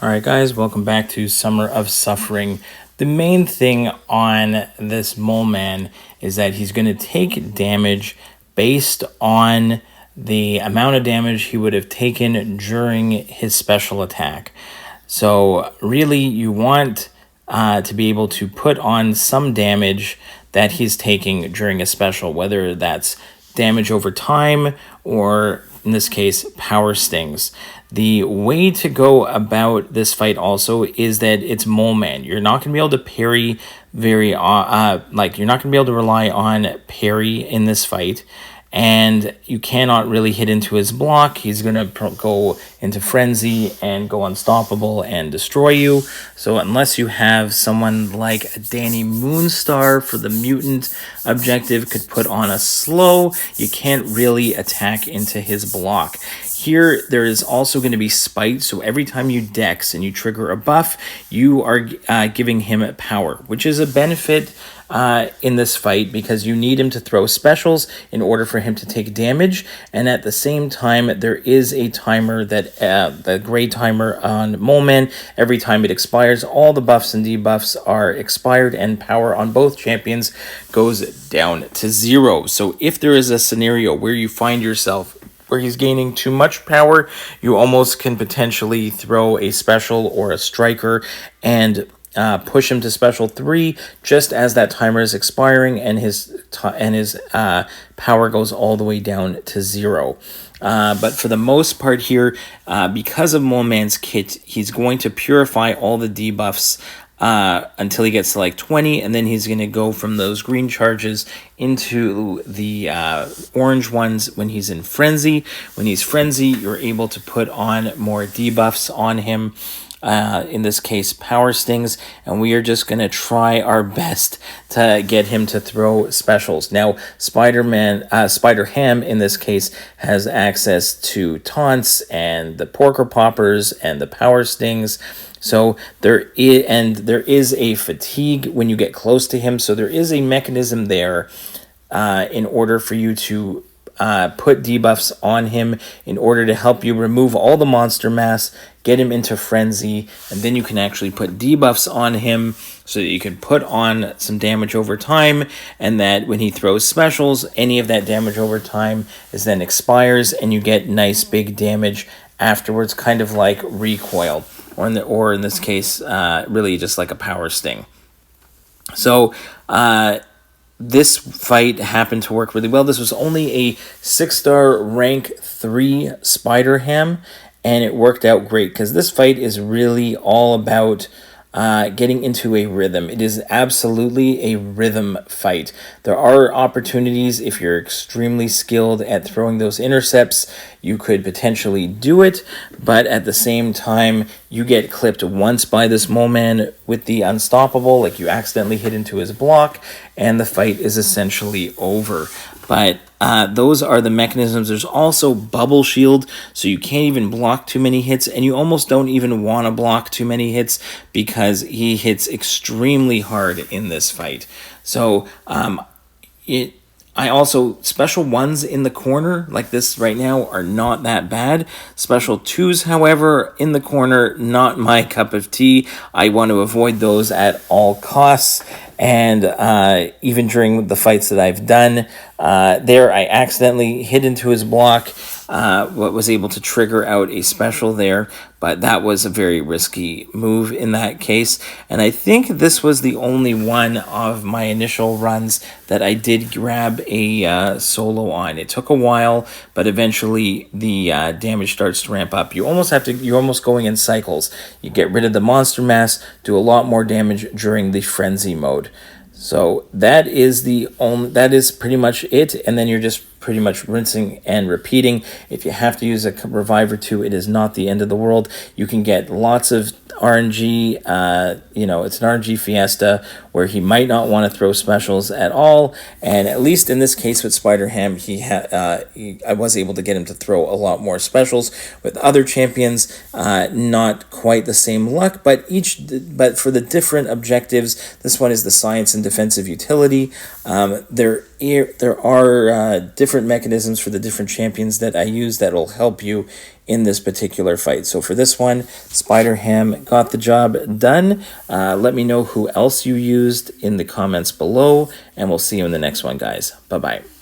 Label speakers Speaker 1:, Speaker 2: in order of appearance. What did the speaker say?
Speaker 1: All right, guys, welcome back to Summer of Suffering. The main thing on this Moleman is that he's going to take damage based on the amount of damage he would have taken during his special attack. So, really, you want to be able to put on some damage that he's taking during a special, whether that's damage over time or, in this case, power stings. The way to go about this fight also is that it's Moleman. You're not going to be able to parry you're not going to be able to rely on parry in this fight. And you cannot really hit into his block. He's going to go into frenzy and go unstoppable and destroy you. So unless you have someone like Danny Moonstar for the mutant objective could put on a slow, you can't really attack into his block. Here, there is also going to be spite, so every time you dex and you trigger a buff, you are giving him power, which is a benefit in this fight because you need him to throw specials in order for him to take damage, and at the same time, there is a timer that the gray timer on Moleman. Every time it expires, all the buffs and debuffs are expired, and power on both champions goes down to 0. So if there is a scenario where you find yourself where he's gaining too much power, you almost can potentially throw a special or a striker and push him to special 3 just as that timer is expiring, and his power goes all the way down to 0. But for the most part here, because of Moleman's kit, he's going to purify all the debuffs until he gets to like 20, and then he's going to go from those green charges into the orange ones when he's in frenzy. When he's frenzy, you're able to put on more debuffs on him. In this case, power stings, and we are just going to try our best to get him to throw specials. Now, Spider-Ham in this case has access to taunts and the porker poppers and the power stings. So there is a fatigue when you get close to him. So there is a mechanism there in order for you to put debuffs on him in order to help you remove all the monster mass, get him into frenzy, and then you can actually put debuffs on him so that you can put on some damage over time, and that when he throws specials, any of that damage over time is then expires, and you get nice big damage afterwards, kind of like recoil, or in this case, really just like a power sting. So, this fight happened to work really well. This was only a 6-star rank 3 Spider-Ham, and it worked out great because this fight is really all about getting into a rhythm. It is absolutely a rhythm fight. There are opportunities if you're extremely skilled at throwing those intercepts, you could potentially do it, but at the same time, you get clipped once by this Moleman with the unstoppable, like you accidentally hit into his block, and the fight is essentially over. But those are the mechanisms. There's also bubble shield, so you can't even block too many hits, and you almost don't even want to block too many hits because he hits extremely hard in this fight. So I also, special 1s in the corner, like this right now, are not that bad. Special 2s, however, in the corner, not my cup of tea. I want to avoid those at all costs. And even during the fights that I've done, I accidentally hit into his block, was able to trigger out a special there, but that was a very risky move in that case. And I think this was the only one of my initial runs that I did grab a solo on. It took a while, but eventually the damage starts to ramp up. You're almost going in cycles. You get rid of the monster mass, do a lot more damage during the frenzy mode. So that is pretty much it, and then you're just pretty much rinsing and repeating. If you have to use a revive or 2, it is not the end of the world. You can get lots of RNG, it's an RNG fiesta where he might not want to throw specials at all. And at least in this case with Spider-Ham, I was able to get him to throw a lot more specials. With other champions, not quite the same luck, but for the different objectives, this one is the science and defensive utility. There are different mechanisms for the different champions that I use that will help you in this particular fight. So for this one, Spider-Ham got the job done. Let me know who else you used in the comments below, and we'll see you in the next one, guys. Bye-bye.